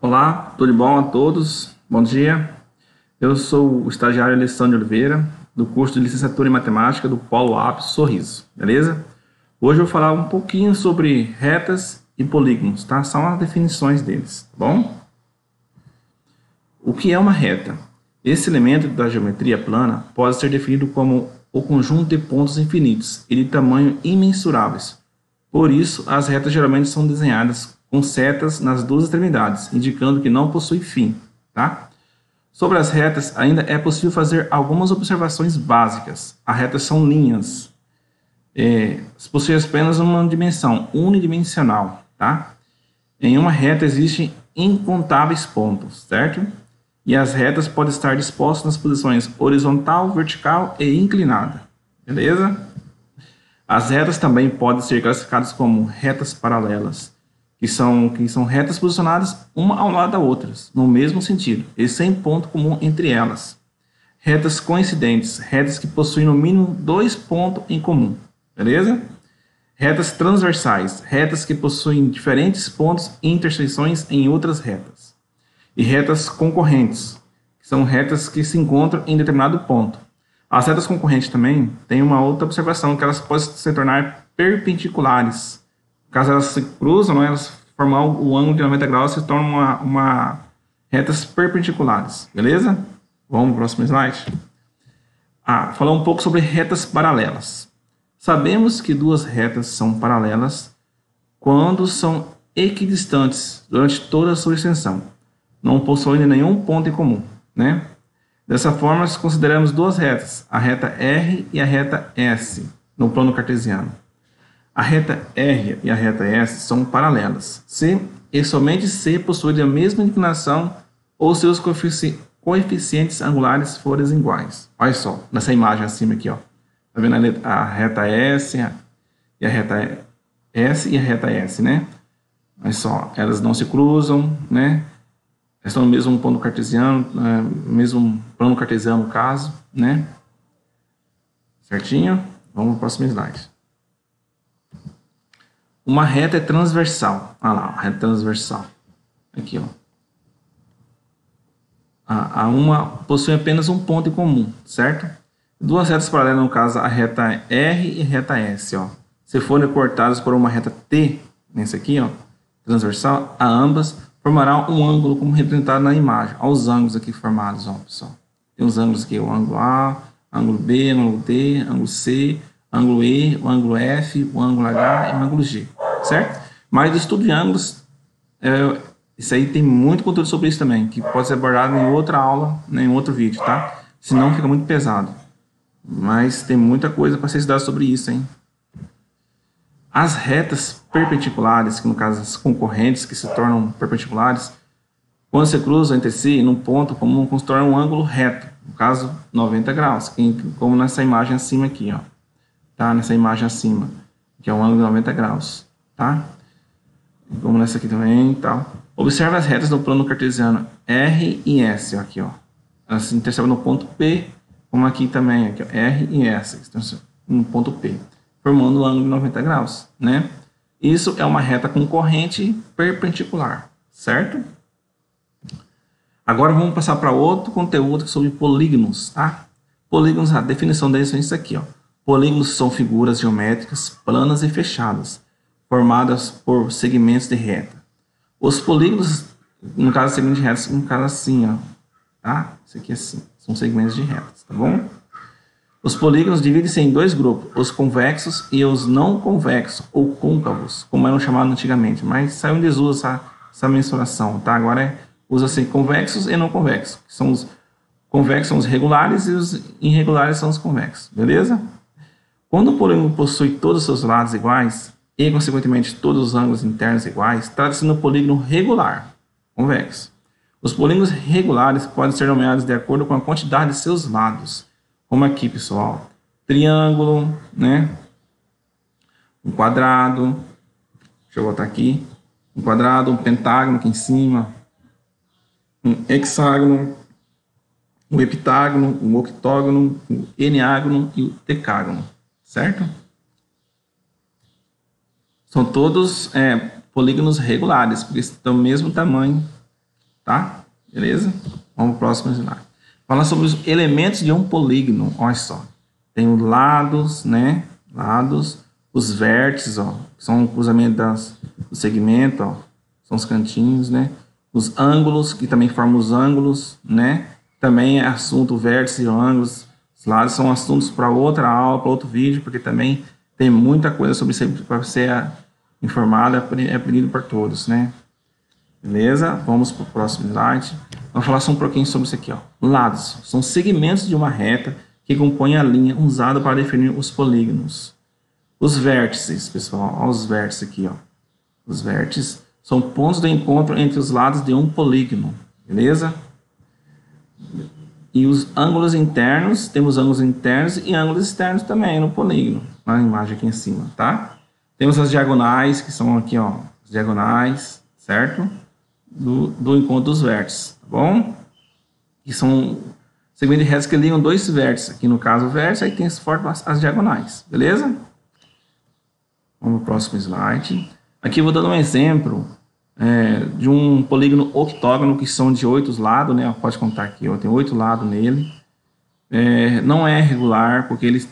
Olá, tudo bom a todos? Bom dia. Eu sou o estagiário Alessandro Oliveira, do curso de Licenciatura em Matemática do Polo Apps Sorriso, beleza? Hoje eu vou falar um pouquinho sobre retas e polígonos, tá? São as definições deles, tá bom? O que é uma reta? Esse elemento da geometria plana pode ser definido como o conjunto de pontos infinitos e de tamanho imensuráveis. Por isso, as retas geralmente são desenhadas com setas nas duas extremidades, indicando que não possui fim, tá? Sobre as retas, ainda é possível fazer algumas observações básicas. As retas são linhas, possuem apenas uma dimensão unidimensional, tá? Em uma reta existem incontáveis pontos, certo? E as retas podem estar dispostas nas posições horizontal, vertical e inclinada, beleza? As retas também podem ser classificadas como retas paralelas, que são retas posicionadas uma ao lado da outra, no mesmo sentido, e sem ponto comum entre elas. Retas coincidentes, retas que possuem no mínimo dois pontos em comum, beleza? Retas transversais, retas que possuem diferentes pontos e intersecções em outras retas. E retas concorrentes, que são retas que se encontram em determinado ponto. As retas concorrentes também têm uma outra observação, que elas podem se tornar perpendiculares. Caso elas se cruzam, elas formam o ângulo de 90 graus, se tornam retas perpendiculares, beleza? Vamos para o próximo slide. Falar um pouco sobre retas paralelas. Sabemos que duas retas são paralelas quando são equidistantes durante toda a sua extensão, não possuindo nenhum ponto em comum, né? Dessa forma, consideramos duas retas, a reta R e a reta S, no plano cartesiano. A reta R e a reta S são paralelas, se e somente se possuírem a mesma inclinação ou seus coeficientes angulares forem iguais. Olha só, nessa imagem acima aqui, ó. Tá vendo a reta S e a reta S e a reta S, né? Olha só, elas não se cruzam, né? Elas estão no mesmo ponto cartesiano, mesmo plano cartesiano no caso, né? Certinho? Vamos para o próximo slide. Uma reta é transversal. Olha lá, a reta transversal. Aqui, ó. A uma possui apenas um ponto em comum, certo? Duas retas paralelas, no caso, a reta R e a reta S, ó. Se forem cortadas por uma reta T, nesse aqui, ó, transversal, a ambas formará um ângulo como representado na imagem. Olha os ângulos aqui formados, ó, pessoal. Tem os ângulos aqui, o ângulo A, ângulo B, ângulo D, ângulo C, ângulo E, o ângulo F, o ângulo H e o ângulo G, certo? Mas do estudo de ângulos, isso aí tem muito conteúdo sobre isso também, que pode ser abordado em outra aula, né, em outro vídeo, tá? Senão fica muito pesado. Mas tem muita coisa para ser estudada sobre isso, hein? As retas perpendiculares, que no caso as concorrentes que se tornam perpendiculares, quando se cruzam entre si num ponto comum, constroem um ângulo reto, no caso 90 graus, como nessa imagem acima aqui, ó. Tá? Nessa imagem acima, que é um ângulo de 90 graus, tá? Como nessa aqui também, tal. Observe as retas do plano cartesiano R e S, ó, aqui, ó. Elas se interceptam no ponto P, como aqui também, aqui, ó, R e S, no ponto P, formando um ângulo de 90 graus, né? Isso é uma reta concorrente perpendicular, certo? Agora vamos passar para outro conteúdo sobre polígonos, tá? Polígonos, a definição deles é isso aqui, ó. Polígonos são figuras geométricas planas e fechadas, formadas por segmentos de reta. Os polígonos, no caso segmentos de retas, no caso assim, ó, tá? Isso aqui é assim, são segmentos de retas, tá bom? Os polígonos dividem-se em dois grupos, os convexos e os não convexos, ou côncavos, como eram chamados antigamente, mas saiu em desuso essa mensuração, tá? Agora usa-se convexos e não convexos, que são os convexos são os regulares e os irregulares são os convexos, beleza? Quando o polígono possui todos os seus lados iguais e, consequentemente, todos os ângulos internos iguais, trata-se de um polígono regular, convexo. Os polígonos regulares podem ser nomeados de acordo com a quantidade de seus lados, como aqui, pessoal, triângulo, né? Um quadrado, deixa eu botar aqui, um quadrado, um pentágono aqui em cima, um hexágono, um heptágono, um octógono, um eneágono e o decágono, certo? São todos polígonos regulares, porque estão do mesmo tamanho tá? Beleza? Vamos para o próximo slide. Falar sobre os elementos de um polígono, olha só. Tem os lados, né? Lados, os vértices, ó, são o cruzamento do segmento, ó, são os cantinhos, né? Os ângulos, que também formam os ângulos, né? Também é assunto vértice e ângulos. Os lados são assuntos para outra aula, para outro vídeo, porque também tem muita coisa sobre isso para ser informado, é aprendido por todos, né? Beleza? Vamos para o próximo slide. Vamos falar só um pouquinho sobre isso aqui, ó. Lados são segmentos de uma reta que compõem a linha usada para definir os polígonos. Os vértices, pessoal, ó, os vértices aqui, ó. Os vértices são pontos de encontro entre os lados de um polígono, beleza? E os ângulos internos, temos ângulos internos e ângulos externos também no polígono, na imagem aqui em cima, tá? Temos as diagonais, que são aqui, ó, as diagonais, certo? Do encontro dos vértices, tá bom? Que são segmentos de retas que ligam dois vértices. Aqui no caso o vértice, aí tem as diagonais, beleza? Vamos para o próximo slide. Aqui eu vou dando um exemplo de um polígono octógono que são de 8 lados, né? Pode contar aqui, ó, tem 8 lados nele. Não é regular, porque eles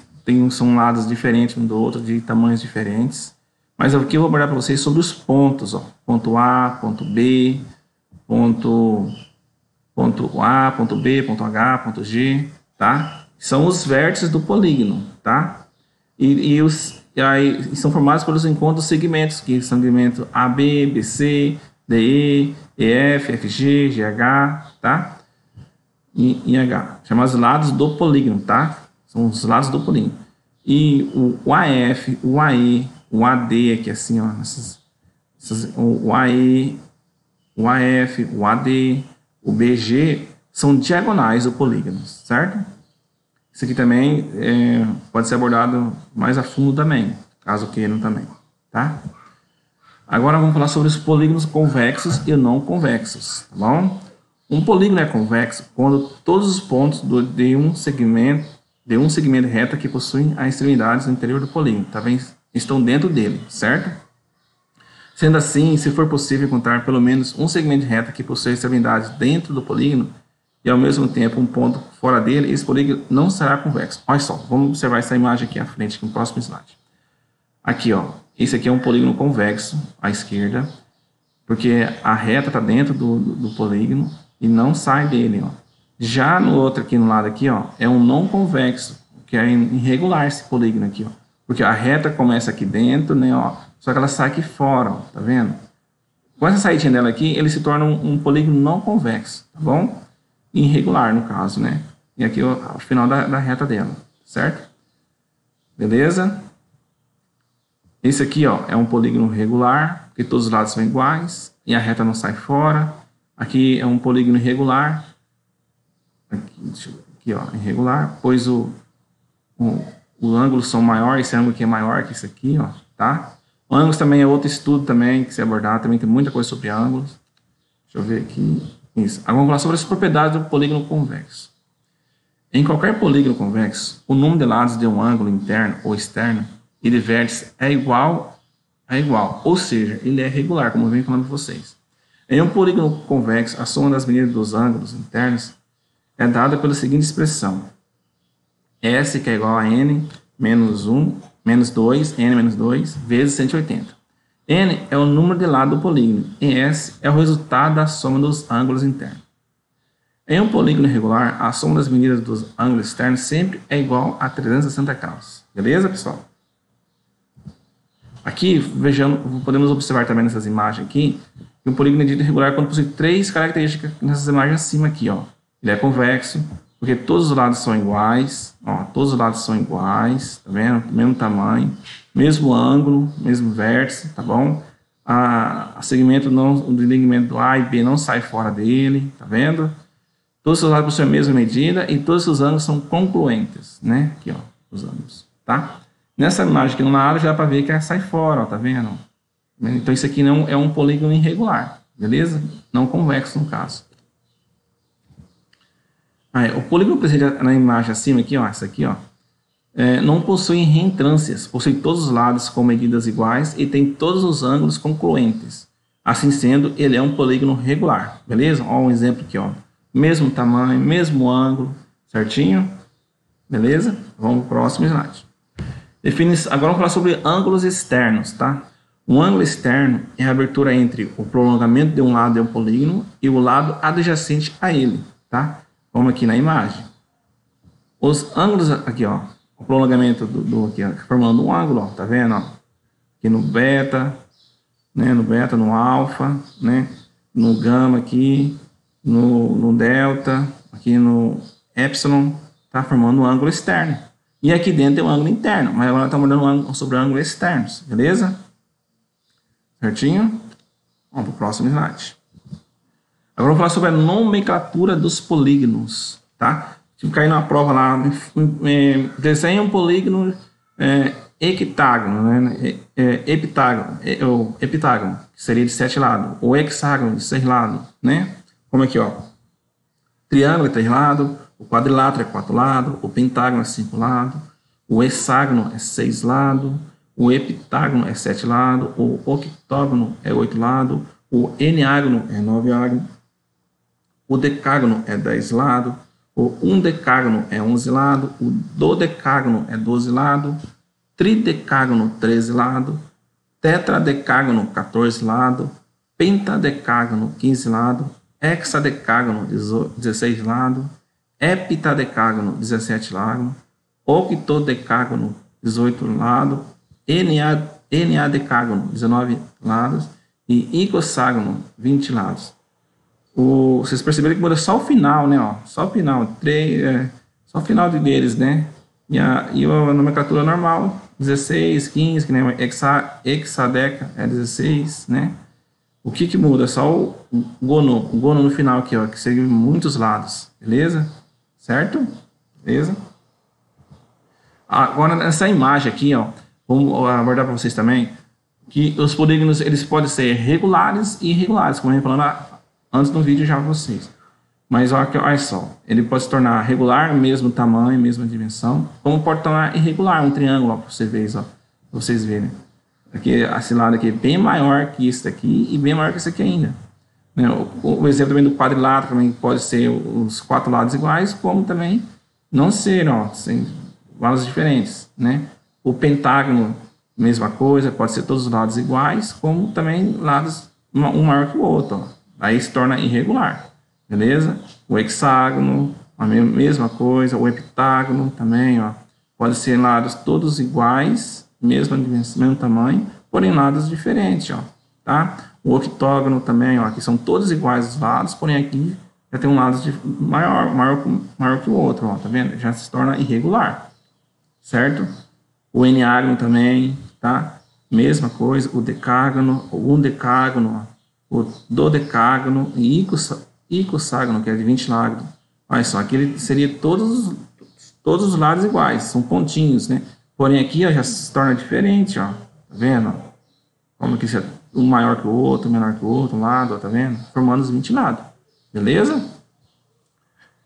são lados diferentes um do outro, de tamanhos diferentes. Mas aqui eu vou abordar para vocês sobre os pontos, ó. Ponto A, ponto B, ponto A, ponto B, ponto H, ponto G, tá? São os vértices do polígono, tá? E aí são formados pelos encontros dos segmentos, que são segmento AB, BC, DE, EF, FG, GH, tá? E H, chamados lados do polígono, tá? São os lados do polígono. E o AF, o AE, o AD aqui assim, ó, o AE, o AF, o AD, o BG são diagonais do polígono, certo? Isso aqui também pode ser abordado mais a fundo também, caso queiram também, tá? Agora vamos falar sobre os polígonos convexos e não convexos, tá bom? Um polígono é convexo quando todos os pontos de um segmento reto que possuem as extremidades no interior do polígono também estão dentro dele, certo? Sendo assim, se for possível encontrar pelo menos um segmento de reta que possui extremidades dentro do polígono e ao mesmo tempo um ponto fora dele, esse polígono não será convexo. Olha só, vamos observar essa imagem aqui à frente, aqui no próximo slide. Aqui, ó, esse aqui é um polígono convexo à esquerda, porque a reta está dentro do polígono e não sai dele, ó. Já no outro aqui no lado aqui, ó, é um não convexo, que é irregular esse polígono aqui, ó. Porque a reta começa aqui dentro, né, ó, só que ela sai aqui fora, ó, tá vendo? Com essa saída dela aqui, ele se torna um polígono não convexo, tá bom? Irregular, no caso, né? E aqui ó, o final da reta dela, certo? Beleza? Esse aqui, ó, é um polígono regular, porque todos os lados são iguais e a reta não sai fora. Aqui é um polígono irregular. Aqui, ó, irregular, pois o ângulo são maior, esse ângulo aqui é maior que esse aqui, ó, tá? Ângulos também é outro estudo também que se abordar, também tem muita coisa sobre ângulos. Deixa eu ver aqui. Isso. Agora vamos falar sobre as propriedades do polígono convexo. Em qualquer polígono convexo, o número de lados de um ângulo interno ou externo e de vértices é igual, ou seja, ele é regular, como eu venho falando para vocês. Em um polígono convexo, a soma das medidas dos ângulos internos é dada pela seguinte expressão: S, que é igual a N menos 1, menos 2, N menos 2, vezes 180. N é o número de lado do polígono e S é o resultado da soma dos ângulos internos. Em um polígono irregular, a soma das medidas dos ângulos externos sempre é igual a 360 graus. Beleza, pessoal? Aqui, vejamos, podemos observar também nessas imagens aqui, que um polígono é dito irregular quando possui três características nessas imagens acima aqui, ó. Ele é convexo, porque todos os lados são iguais, ó, todos os lados são iguais, tá vendo? Mesmo tamanho, mesmo ângulo, mesmo vértice, tá bom? O segmento do ligamento do A e B não sai fora dele, tá vendo? Todos os lados possuem a mesma medida e todos os ângulos são congruentes, né? Aqui, ó, os ângulos, tá? Nessa imagem aqui no lado já dá para ver que ela sai fora, ó, tá vendo? Então isso aqui não é um polígono irregular, beleza? Não convexo no caso. O polígono presente na imagem acima aqui, ó, essa aqui, ó, não possui reentrâncias, possui todos os lados com medidas iguais e tem todos os ângulos congruentes. Assim sendo, ele é um polígono regular, beleza? Ó, um exemplo aqui, ó. Mesmo tamanho, mesmo ângulo, certinho? Beleza? Vamos para o próximo slide. Agora vamos falar sobre ângulos externos, tá? Um ângulo externo é a abertura entre o prolongamento de um lado de um polígono e o lado adjacente a ele, tá? Vamos aqui na imagem. Os ângulos aqui, ó, o prolongamento aqui, ó, formando um ângulo, ó, tá vendo, ó? Aqui no beta, né, no alfa, né, no gama aqui, no delta, aqui no epsilon, tá formando um ângulo externo. E aqui dentro tem um ângulo interno, mas agora estamos olhando sobre ângulos externos, beleza? Certinho? Vamos para o próximo slide. Agora vamos falar sobre a nomenclatura dos polígonos, tá? Tipo, cair numa prova lá, desenha um polígono heptágono, né? Heptágono, que seria de 7 lados, ou hexágono, de 6 lados, né? Como aqui, ó. Triângulo é 3 lados, o quadrilátero é 4 lados, o pentágono é 5 lados, o hexágono é 6 lados, o heptágono é 7 lados, o octógono é 8 lados, o enágono é 9 lados, o decágono é 10 lados, o undecágono é 11 lados, o dodecágono é 12 lados, tridecágono 13 lados, tetradecágono 14 lados, pentadecágono 15 lados, hexadecágono 16 lados, heptadecágono 17 lados, octodecágono 18 lados, eneadecágono 19 lados e icosságono 20 lados. Vocês perceberam que muda só o final, né? Ó, só o final, só o final deles, né? E a nomenclatura normal, 16, 15, que nem hexadeca é 16, né? O que muda? Só o gono no final aqui, ó, que seria muitos lados, beleza? Certo? Beleza? Agora, nessa imagem aqui, ó, vamos abordar para vocês também, que os polígonos, eles podem ser regulares e irregulares, como eu ia falando antes no vídeo já para vocês. Mas olha só, ele pode se tornar regular, mesmo tamanho, mesma dimensão, como pode tornar irregular, um triângulo, ó, para vocês verem. Aqui, esse lado aqui é bem maior que esse daqui e bem maior que esse aqui ainda. Né? O exemplo também do quadrilátero também pode ser os 4 lados iguais, como também não ser, ó, sem lados diferentes, né? O pentágono, mesma coisa, pode ser todos os lados iguais, como também lados um maior que o outro, ó. Aí se torna irregular, beleza? O hexágono, a mesma coisa, o heptágono também, ó, pode ser lados todos iguais, mesmo tamanho, porém lados diferentes, ó, tá? O octógono também, ó, aqui são todos iguais os lados, porém aqui já tem um lado maior que o outro, ó, tá vendo? Já se torna irregular, certo? O enágono também, tá? Mesma coisa, o decágono, o undecágono, ó, o dodecágono e icosságono, que é de 20 lados. Olha só, aqui ele seria todos os lados iguais, são pontinhos, né? Porém aqui, ó, já se torna diferente, ó. Tá vendo? Como que um maior que o outro, menor que o outro, um lado, ó, tá vendo? Formando os 20 lados. Beleza?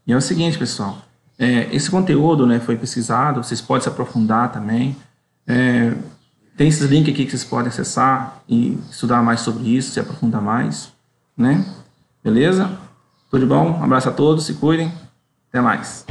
E é o seguinte, pessoal. Esse conteúdo, né, foi pesquisado, vocês podem se aprofundar também. Tem esses links aqui que vocês podem acessar e estudar mais sobre isso, se aprofundar mais, né? Beleza? Tudo de bom? Um abraço a todos, se cuidem. Até mais.